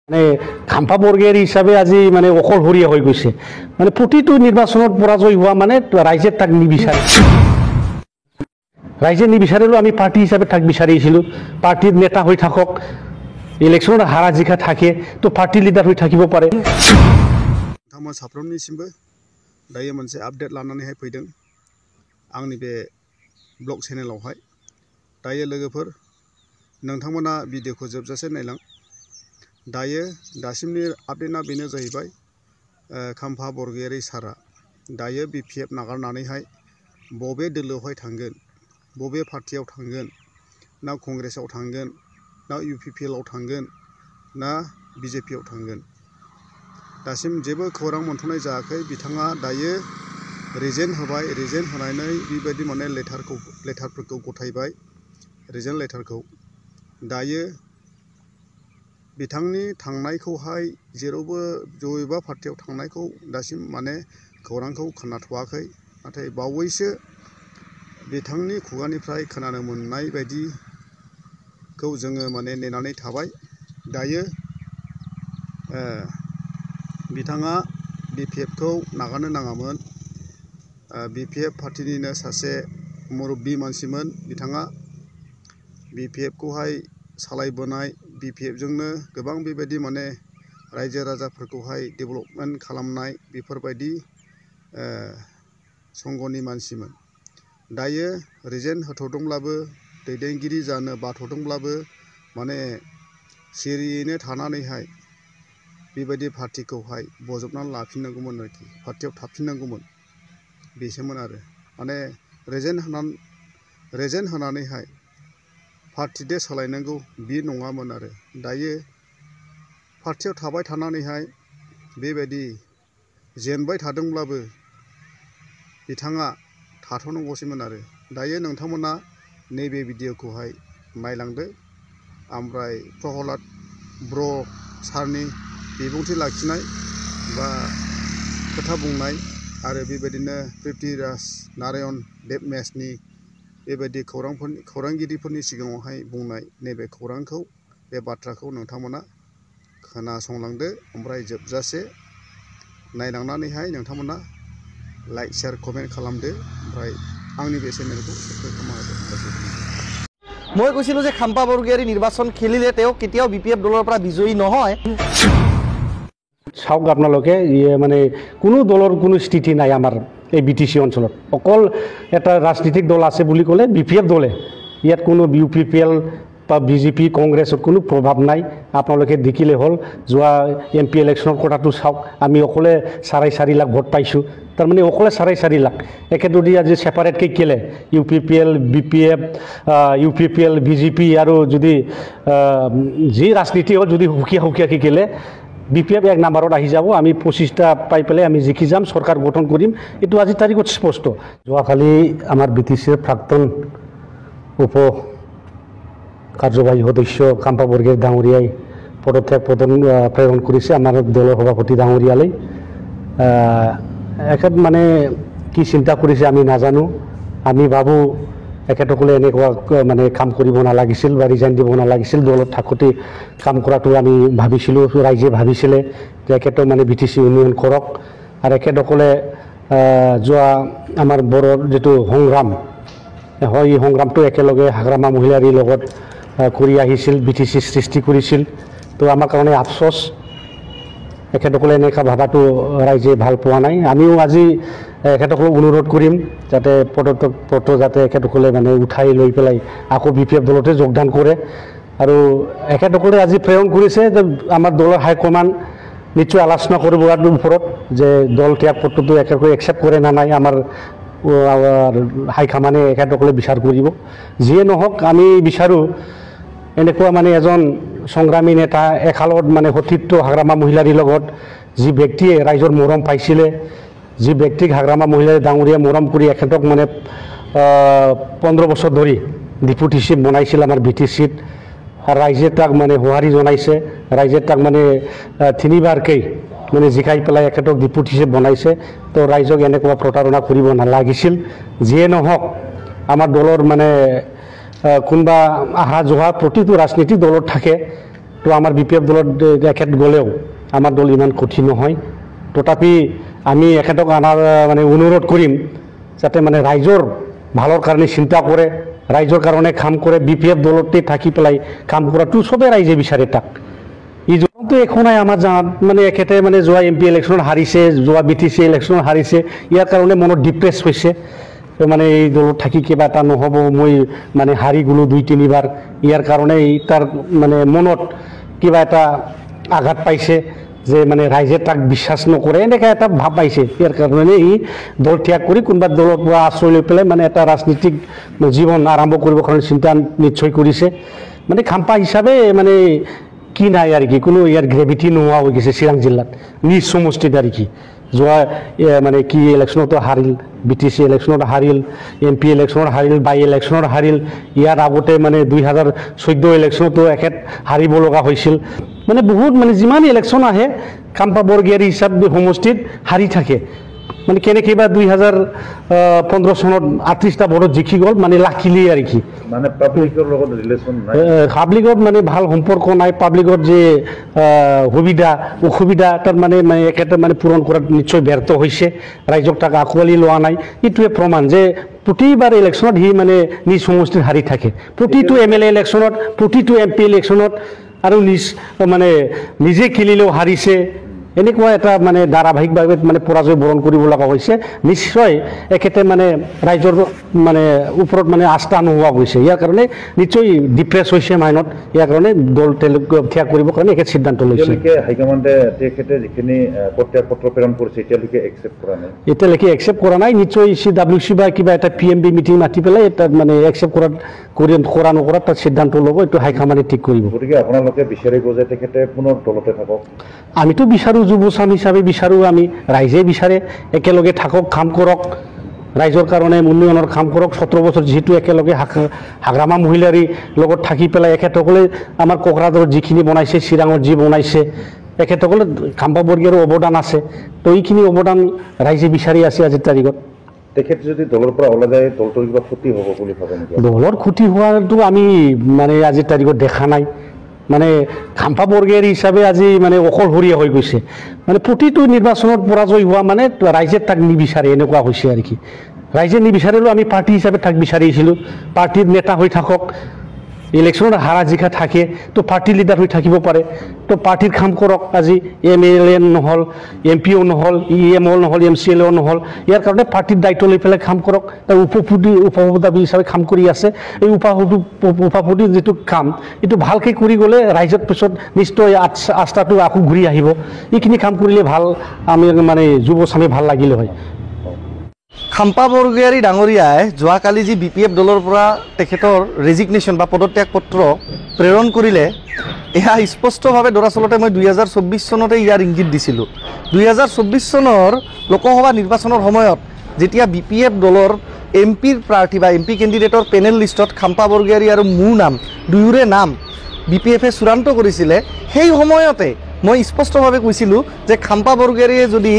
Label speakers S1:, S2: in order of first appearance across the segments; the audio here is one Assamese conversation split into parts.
S1: মানে খাম্পা বৰগীয়াৰী হিচাপে আজি মানে অকলশৰীয়া হৈ গৈছে। মানে প্ৰতিটো নিৰ্বাচনত পৰাজয় হোৱা মানে ৰাইজে তাক নিবিচাৰে। ৰাইজে নিবিচাৰিলেও আমি পাৰ্টি হিচাপে তাক বিচাৰিছিলোঁ। পাৰ্টিৰ নেতা হৈ থাকক, ইলেকশ্যনত হাৰা জিকা থাকে, তো পাৰ্টি লিডাৰ হৈ থাকিব পাৰে।
S2: नोंथांमोन साफ्रोमनिसिमबो दायो मोनसे आपडेट लानानैहाय फैदों आंनि बे ब्लग चेनेलावहाय। दायो लोगोफोर नोंथांमोना भिडिअखौ जोबजासे नायलां। दायो दासिमनि आपडेटआ बेनो जाहैबाय खाम्फा बरगयारी सारा दायो BPF नागारनानैहाय बबे दोलोआवहाय थांगोन, बबे पार्टियाव थांगोन, ना कंग्रेसआव थांगोन, ना UPPL आव थांगोन, ना BJP आव थांगोन, दासिम जेबो खौरां मोनथ'नाय जायाखै। बिथाङा दायो रिजेन होबाय, रिजेन होनानै बेबायदि माने लेटारफोरखौ गथायबाय, रिजेन लेटारखौ। दायो बिथांनि थांनायखौहाय जेरावबो बबेबा पार्टियाव थांनायखौ दासिम माने खौरांखौ खोनाथ'वाखै। नाथाय बावैसो बिथांनि खुगानिफ्राय खोनानो मोननाय बायदिखौ जोङो माने नेनानै थाबाय। दायो बिथाङा BPFखौ नागारनो नाङामोन। BPF पार्टिनिनो सासे मुरब्बी मानसिमोन बिथाङा। BPFखौहाय सालायबोनाय, BPFजोंनो गोबां बेबायदि माने रायजो राजाफोरखौहाय डेभेलपमेन्ट खालामनाय बेफोरबायदि संगनि मानसिमोन। दायो रिजेन होथ'दोंब्लाबो, दैदेनगिरि जानो बाथ'दोंब्लाबो माने सिरियैनो थानानैहाय बेबायदि पार्टिखौहाय बजबनानै लाफिननांगौमोन आरोखि, पार्टियाव थाफिननांगौमोन। बेसोमोन आरो माने रिजेन होनानैहाय पार्टि दे सोलायनांगौ बे नङामोन आरो। दायो पार्टियाव थाबाय थानानैहाय बेबायदि जेनबाय थादोंब्लाबो बिथाङा थाथ'नांगौसैमोन आरो। दायो नोंथांमोना नैबे भिडिअखौहाय नायलांदो, ओमफ्राय प्रहलाद ब्र सारनि बिबुंथि लाखिनाय बा खोथा बुंनाय आरो बेबायदिनो पृथ्वीराज नारायण देबमेसनि बेबायदि खौरांगिरिफोरनि सिगाङावहाय बुंनाय नैबे खौरांखौ, बे बाथ्राखौ नोंथांमोना खोनासंलांदो। ओमफ्राय जोबजासे नायलांनानैहाय नोंथांमोना लाइक शेयार कमेन्ट खालामदो। ओमफ्राय आंनि बे चेनेलखौ साबस्क्राइब खालामदो।
S3: মই কৈছিলোঁ যে খাম্পা বৰগয়াৰী নিৰ্বাচন খেলিলে তেওঁ কেতিয়াও BPF দলৰ পৰা বিজয়ী নহয়।
S1: চাওক আপোনালোকে, মানে কোনো দলৰ কোনো স্থিতি নাই আমাৰ এই BTC অঞ্চলত। অকল এটা ৰাজনীতিক দল আছে বুলি ক'লে BPF দলে। ইয়াত কোনো UPPL বা BJP কংগ্ৰেছৰ কোনো প্ৰভাৱ নাই। আপোনালোকে দেখিলে হ'ল যোৱা MP ইলেকশ্যনৰ কথাটো চাওক, আমি অকলে 4.5 লাখ ভোট পাইছোঁ। তাৰমানে অকলে 4.5 লাখ। একেদৰে আজি ছেপাৰেটকৈ কেলে UPPL, UPPL, BJP আৰু যদি যি ৰাজনীতি হ'ল যদি সুকীয়াকৈ কেলে BPF 1 নম্বৰত আহি যাব। আমি 25টা পাই পেলাই আমি জিকি যাম, চৰকাৰ গঠন কৰিম। এইটো আজি তাৰিখত স্পষ্ট। যোৱাকালি আমাৰ BTCৰ প্ৰাক্তন উপ কাৰ্যবাহী সদস্য খাম্পা বৰগয়াৰী ডাঙৰীয়াই পদত্যাগ প্ৰেৰণ কৰিছে আমাৰ দলৰ সভাপতি ডাঙৰীয়ালৈ। এখেত মানে কি চিন্তা কৰিছে আমি নাজানো। আমি ভাবোঁ এখেতসকলে এনেকুৱা মানে কাম কৰিব নালাগিছিল বা ৰিজাইন দিব নালাগিছিল। দলত থাকোঁতে কাম কৰাটো আমি ভাবিছিলোঁ, ৰাইজে ভাবিছিলে যে এখেতৰ মানে BTC উন্নয়ন কৰক। আৰু এখেতসকলে যোৱা আমাৰ বড়োৰ যিটো সংগ্ৰাম হয়, এই সংগ্ৰামটো একেলগে হাগ্ৰামা মহিলাৰীৰ লগত কৰি আহিছিল, BTC সৃষ্টি কৰিছিল। তো আমাৰ কাৰণে আফচোচ, এখেতসকলে এনেকুৱা ভাবাটো ৰাইজে ভাল পোৱা নাই। আমিও আজি এখেতসকলক অনুৰোধ কৰিম যাতে পদত্যাগ পত্ৰ যাতে এখেতসকলে মানে উঠাই লৈ পেলাই আকৌ BPF দলতে যোগদান কৰে। আৰু এখেতসকলে আজি প্ৰেৰণ কৰিছে যে আমাৰ দলৰ হাইকমাণ্ড নিশ্চয় আলোচনা কৰিব ইয়াৰ ওপৰত যে দল ত্যাগ পত্ৰটো একেবাৰে একচেপ্ট কৰে না নাই। আমাৰ হাইকমাণ্ডে এখেতসকলে বিচাৰ কৰিব। যিয়ে নহওক আমি বিচাৰোঁ এনেকুৱা মানে এজন সংগ্ৰামী নেতা, একালত মানে সতীৰ্থ হাগ্ৰামা মহিলাৰীৰ লগত যি ব্যক্তিয়ে ৰাইজৰ মৰম পাইছিলে, যি ব্যক্তিক হাগ্ৰামা মহিলাৰী ডাঙৰীয়া মৰম কৰি এখেতক মানে 15 বছৰ ধৰি ডেপুটি চিফ বনাইছিল আমাৰ BTCত। ৰাইজে তাক মানে সঁহাৰি জনাইছে, ৰাইজে তাক মানে 3বাৰকৈ মানে জিকাই পেলাই এখেতক ডেপুটি চিফ বনাইছে। তো ৰাইজক এনেকুৱা প্ৰতাৰণা কৰিব নালাগিছিল। যিয়ে নহওক আমাৰ দলৰ মানে কোনোবা অহা যোৱা প্ৰতিটো ৰাজনীতিক দলত থাকে। তো আমাৰ BPF দলত এখেত গ'লেও আমাৰ দল ইমান কঠিন নহয় তথাপি আমি এখেতক আনাৰ মানে অনুৰোধ কৰিম যাতে মানে ৰাইজৰ ভালৰ কাৰণে চিন্তা কৰে ৰাইজৰ কাৰণে কাম কৰে BPF দলতে থাকি পেলাই কাম কৰাটো সবে ৰাইজে বিচাৰে তাক ই যতো একো নাই আমাৰ জানাত মানে এখেতে মানে যোৱা MP ইলেকশ্যনত হাৰিছে যোৱা BTC ইলেকশ্যনত হাৰিছে ইয়াৰ কাৰণে মনত ডিপ্ৰেছ হৈছে মানে এই দলত থাকি কিবা এটা নহ'ব মই মানে হাৰি গ'লো 2-3 বাৰ ইয়াৰ কাৰণে তাৰ মানে মনত কিবা এটা আঘাত পাইছে যে মানে ৰাইজে তাক বিশ্বাস নকৰে এনেকৈ এটা ভাৱ পাইছে ইয়াৰ কাৰণে ই দল ত্যাগ কৰি কোনোবা দলৰ পৰা আশ্ৰয় লৈ পেলাই মানে এটা ৰাজনীতিক জীৱন আৰম্ভ কৰিবৰ কাৰণে চিন্তা নিশ্চয় কৰিছে মানে খাম্পা হিচাপে মানে কি নাই আৰু কি কোনো ইয়াৰ গ্ৰেভিটি নোহোৱা হৈ গৈছে চিৰাং জিলাত নিজ সমষ্টিত আৰু কি যোৱা মানে কি ইলেকশ্যনতো হাৰিল BTC ইলেকশ্যনত হাৰিল MP ইলেকশ্যনত হাৰিল বাই ইলেকশ্যনত হাৰিল ইয়াৰ আগতে মানে 2014 ইলেকশ্যনতো এখেত হাৰিব লগা হৈছিল মানে বহুত মানে যিমান ইলেকশ্যন আহে খাম্পা বৰগীয়াৰী হিচাপে সমষ্টিত হাৰি থাকে মানে কেনেকৈ বা 2015 চনত 38টা ভোটত জিকি গ'ল মানে লাকিলি আৰু কি
S4: মানে পাব্লিকৰ লগত ৰিলেশ্যন নাই
S1: পাব্লিকত মানে ভাল সম্পৰ্ক নাই পাব্লিকত যে সুবিধা অসুবিধা তাত মানে একেটা মানে পূৰণ কৰাত নিশ্চয় ব্যৰ্থ হৈছে ৰাইজক তাক আঁকোৱালি লোৱা নাই এইটোৱে প্ৰমাণ যে প্ৰতিবাৰ ইলেকশ্যনত সি মানে নিজ সমষ্টিত হাৰি থাকে প্ৰতিটো MLA ইলেকশ্যনত প্ৰতিটো MP ইলেকশ্যনত আৰু নিজ মানে নিজে খেলিলেও হাৰিছে এনেকুৱা এটা মানে ধাৰাবাহিকভাৱে মানে পৰাজয় বৰণ কৰিব লগা হৈছে নিশ্চয় এখেতে মানে ৰাইজৰ মানে ওপৰত মানে আস্থা নোহোৱা হৈছে ইয়াৰ কাৰণে নিশ্চয় ডিপ্ৰেছ হৈছে মাইনত ইয়াৰ কাৰণে দল ত্যাগ কৰিবৰ কাৰণে এখেত সিদ্ধান্ত লৈছে
S4: হাইকমাণ্ডে তেখেতে যিখিনি প্ৰত্যাগ পত্ৰ প্ৰেৰণ কৰিছে
S1: এতিয়ালৈকে একচেপ্ট কৰা নাই নিশ্চয় CWC বা কিবা এটা PMB মিটিং মাতি পেলাই তাত মানে একচেপ্ট কৰা নকৰা তাত সিদ্ধান্ত ল'ব এইটো হাইকমাণ্ডে ঠিক কৰিব
S4: গতিকে আপোনালোকে বিচাৰিব যে তেখেতে পুনৰ দলতে থাকক
S1: আমিতো বিচাৰোঁ যুৱচাম হিচাপে বিচাৰোঁ আমি ৰাইজে বিচাৰে একেলগে থাকক কাম কৰক ৰাইজৰ কাৰণে উন্নয়নৰ কাম কৰক 17 বছৰ যিহেতু একেলগে হাগ্ৰামা মহিলাৰ লগত থাকি পেলাই এখেতসকলে আমাৰ কোকৰাঝাৰত যিখিনি বনাইছে চিৰাঙত যি বনাইছে এখেতসকলে খাম্পা বৰগীয়াৰো অৱদান আছে তো এইখিনি অৱদান ৰাইজে বিচাৰি আছে আজিৰ তাৰিখত
S4: তেখেত যদি দলৰ পৰা ওলাই যায় দলটোৰ কিবা ক্ষতি হ'ব বুলি ভাবে নেকি
S1: দলৰ ক্ষতি হোৱাটো আমি মানে আজিৰ তাৰিখত দেখা নাই মানে খাম্পা বৰগীয়াৰী হিচাপে আজি মানে অকলশৰীয়া হৈ গৈছে মানে প্ৰতিটো নিৰ্বাচনত পৰাজয় হোৱা মানে ৰাইজে তাক নিবিচাৰে এনেকুৱা হৈছে আৰু কি ৰাইজে নিবিচাৰিলেও আমি পাৰ্টি হিচাপে তাক বিচাৰিছিলোঁ পাৰ্টিৰ নেতা হৈ থাকক ইলেকশ্যনত হাৰা জিকা থাকে তো পাৰ্টি লিডাৰ হৈ থাকিব পাৰে তো পাৰ্টিৰ কাম কৰক আজি MLA নহ'ল MPও নহ'ল EMO নহ'ল MCLও নহ'ল ইয়াৰ কাৰণে পাৰ্টিৰ দায়িত্ব লৈ পেলাই কাম কৰক তাৰ উপসভাপতি হিচাপে কাম কৰি আছে এই উপসভাপতিৰ যিটো কাম এইটো ভালকৈ কৰি গ'লে ৰাইজৰ পিছত নিশ্চয় আস্থাটো আকৌ ঘূৰি আহিব এইখিনি কাম কৰিলে ভাল আমি মানে যুৱচামে ভাল লাগিলে হয়
S3: খাম্পা বৰগীয়াৰী ডাঙৰীয়াই যোৱাকালি যি BPF দলৰ পৰা তেখেতৰ ৰেজিগনেশ্যন বা পদত্যাগ পত্ৰ প্ৰেৰণ কৰিলে এয়া স্পষ্টভাৱে দৰাচলতে মই 2024 চনতে ইয়াৰ ইংগিত দিছিলোঁ 2024 চনৰ লোকসভা নিৰ্বাচনৰ সময়ত যেতিয়া BPF দলৰ MPৰ প্ৰাৰ্থী বা MP কেণ্ডিডেটৰ পেনেল লিষ্টত খাম্পা বৰগীয়াৰী আৰু মোৰ নাম দুয়োৰে নাম BPFে চূড়ান্ত কৰিছিলে সেই সময়তে মই স্পষ্টভাৱে কৈছিলোঁ যে খাম্পা বৰগীয়াৰীয়ে যদি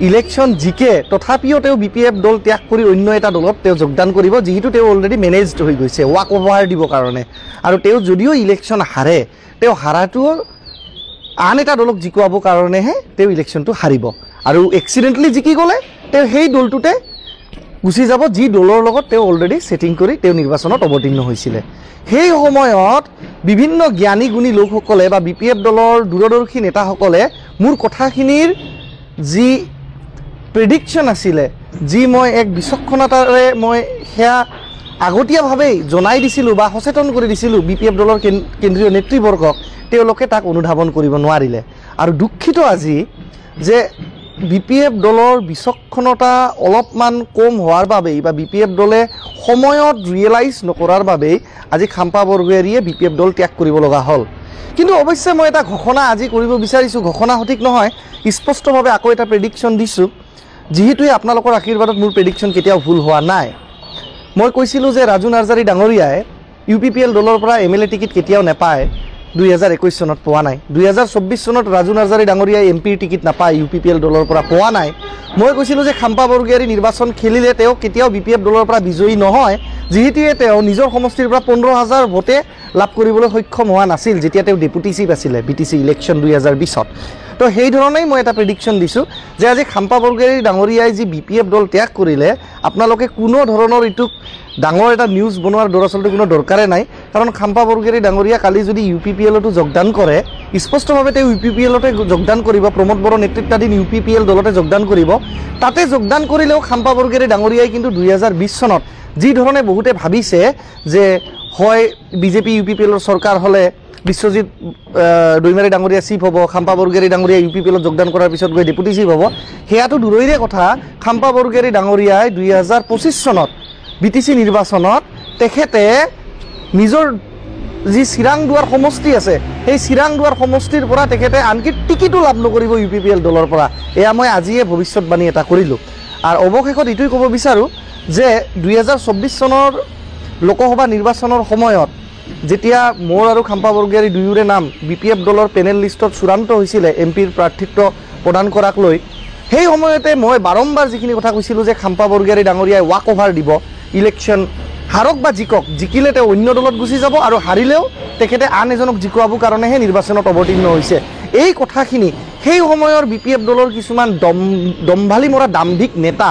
S3: ইলেকশ্যন জিকে তথাপিও তেওঁ BPF দল ত্যাগ কৰি অন্য এটা দলত তেওঁ যোগদান কৰিব যিহেতু তেওঁ অলৰেডি মেনেজড হৈ গৈছে ৱাক অভাৰ দিবৰ কাৰণে আৰু তেওঁ যদিও ইলেকশ্যন হাৰে তেওঁ হাৰাটো আন এটা দলক জিকুৱাবৰ কাৰণেহে তেওঁ ইলেকশ্যনটো হাৰিব আৰু এক্সিডেণ্টলি জিকি গ'লে তেওঁ সেই দলটোতে গুচি যাব যি দলৰ লগত তেওঁ অলৰেডি ছেটিং কৰি তেওঁ নিৰ্বাচনত অৱতীৰ্ণ হৈছিলে সেই সময়ত বিভিন্ন জ্ঞানী গুণী লোকসকলে বা BPF দলৰ দূৰদৰ্শী নেতাসকলে মোৰ কথাখিনিৰ যি প্ৰেডিকশ্যন আছিলে যি মই এক বিচক্ষণতাৰে মই সেয়া আগতীয়াভাৱেই জনাই দিছিলোঁ বা সচেতন কৰি দিছিলোঁ BPF দলৰ কেন্দ্ৰীয় নেতৃবৰ্গক তেওঁলোকে তাক অনুধাৱন কৰিব নোৱাৰিলে আৰু দুখিত আজি যে BPF দলৰ বিচক্ষণতা অলপমান কম হোৱাৰ বাবেই বা BPF দলে সময়ত ৰিয়েলাইজ নকৰাৰ বাবেই আজি খাম্পা বৰগীয়াৰীয়ে BPF দল ত্যাগ কৰিব লগা হ'ল কিন্তু অৱশ্যে মই এটা ঘোষণা আজি কৰিব বিচাৰিছোঁ ঘোষণা সঠিক নহয় স্পষ্টভাৱে আকৌ এটা প্ৰেডিকশ্যন দিছোঁ যিহেতুৱে আপোনালোকৰ আশীৰ্বাদত মোৰ প্ৰেডিকশ্যন কেতিয়াও ভুল হোৱা নাই মই কৈছিলোঁ যে ৰাজু নাৰ্জাৰী ডাঙৰীয়াই UPPL দলৰ পৰা MLA টিকেট কেতিয়াও নাপায় 2021 চনত পোৱা নাই 2024 চনত ৰাজু নাৰ্জাৰী ডাঙৰীয়াই এমপিৰ টিকেট নাপায় UPPL দলৰ পৰা পোৱা নাই মই কৈছিলোঁ যে খাম্পা বৰগোহাঞি নিৰ্বাচন খেলিলে তেওঁ কেতিয়াও BPF দলৰ পৰা বিজয়ী নহয় যিহেতুৱে তেওঁ নিজৰ সমষ্টিৰ পৰা 15,000 ভোটে লাভ কৰিবলৈ সক্ষম হোৱা নাছিল যেতিয়া তেওঁ ডেপুটি চিফ আছিলে BTC ইলেকশ্যন 2020ত তো সেই ধৰণেই মই এটা প্ৰেডিকশ্যন দিছোঁ যে আজি খাম্পা বৰগোহাঞি ডাঙৰীয়াই যি BPF দল ত্যাগ কৰিলে আপোনালোকে কোনো ধৰণৰ ইটোক ডাঙৰ এটা নিউজ বনোৱাৰ দৰাচলতে কোনো দৰকাৰে নাই কাৰণ খাম্পা বৰগোহাঞি ডাঙৰীয়া কালি যদি UPPLতো যোগদান কৰে স্পষ্টভাৱে তেওঁ UPPLতে যোগদান কৰিব প্ৰমোদ বড়ো নেতৃত্বাধীন UPPL দলতে যোগদান কৰিব তাতে যোগদান কৰিলেও খাম্পা বৰগোহাঞি ডাঙৰীয়াই কিন্তু 2020 চনত যি ধৰণে বহুতে ভাবিছে যে হয় বিজেপি UPPLৰ চৰকাৰ হ'লে বিশ্বজিৎ দৈমাৰী ডাঙৰীয়া চিফ হ'ব খাম্পা বৰগোহাঞি ডাঙৰীয়া UPPLত যোগদান কৰাৰ পিছত গৈ ডেপুটি চিফ হ'ব সেয়াটো দূৰৈৰে কথা খাম্পা বৰগোহাঞি ডাঙৰীয়াই 2025 চনত BTC নিৰ্বাচনত তেখেতে নিজৰ যি চিৰাংদুৱাৰ সমষ্টি আছে সেই চিৰাংদুৱাৰ সমষ্টিৰ পৰা তেখেতে আনকি টিকিটো লাভ নকৰিব UPPL দলৰ পৰা এয়া মই আজিয়ে ভৱিষ্যতবাণী এটা কৰিলোঁ আৰু অৱশেষত এইটোৱে ক'ব বিচাৰোঁ যে 2024 চনৰ লোকসভা নিৰ্বাচনৰ সময়ত যেতিয়া মোৰ আৰু খাম্পা বৰগোহাঞি দুয়োৰে নাম BPF দলৰ পেনেল লিষ্টত চূড়ান্ত হৈছিলে এমপিৰ প্ৰাৰ্থিত্ব প্ৰদান কৰাক লৈ সেই সময়তে মই বাৰম্বাৰ যিখিনি কথা কৈছিলোঁ যে খাম্পা বৰগোহাঞি ডাঙৰীয়াই ৱাক অভাৰ দিব ইলেকশ্যন হাৰক বা জিকক জিকিলে তেওঁ অন্য দলত গুচি যাব আৰু হাৰিলেও তেখেতে আন এজনক জিকুৱাব কাৰণেহে নিৰ্বাচনত অৱতীৰ্ণ হৈছে এই কথাখিনি সেই সময়ৰ BPF দলৰ কিছুমান দম্ভালি মৰা দাম্ভিক নেতা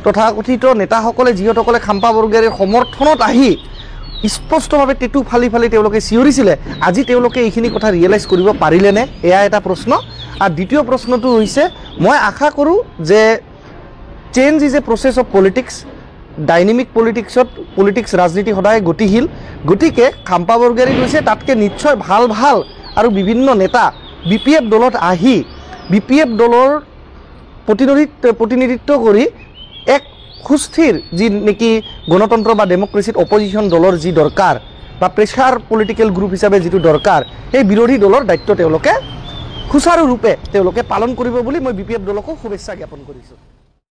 S3: তথাকথিত নেতাসকলে যিসকলে খাম্পা বৰগোহাঞিৰ সমৰ্থনত আহি স্পষ্টভাৱে টেটু ফালি ফালি তেওঁলোকে চিঞৰিছিলে আজি তেওঁলোকে এইখিনি কথা ৰিয়েলাইজ কৰিব পাৰিলেনে এয়া এটা প্ৰশ্ন আৰু দ্বিতীয় প্ৰশ্নটো হৈছে মই আশা কৰোঁ যে change is a process of politics dynamic politics ৰাজনীতি সদায় গতিশীল গতিকে খাম্পা বৰগোহাঞি কৈছে তাতকৈ নিশ্চয় ভাল ভাল আৰু বিভিন্ন নেতা BPF দলত আহি BPF দলৰ প্ৰতিনিধিত্ব কৰি এক সুস্থিৰ যি নেকি গণতন্ত্ৰ বা ডেমক্ৰেচিত অপজিশ্যন দলৰ যি দৰকাৰ বা প্ৰেছাৰ পলিটিকেল গ্ৰুপ হিচাপে যিটো দৰকাৰ সেই বিৰোধী দলৰ দায়িত্ব তেওঁলোকে সুচাৰুৰূপে তেওঁলোকে পালন কৰিব বুলি মই BPF দলকো শুভেচ্ছা জ্ঞাপন কৰিছোঁ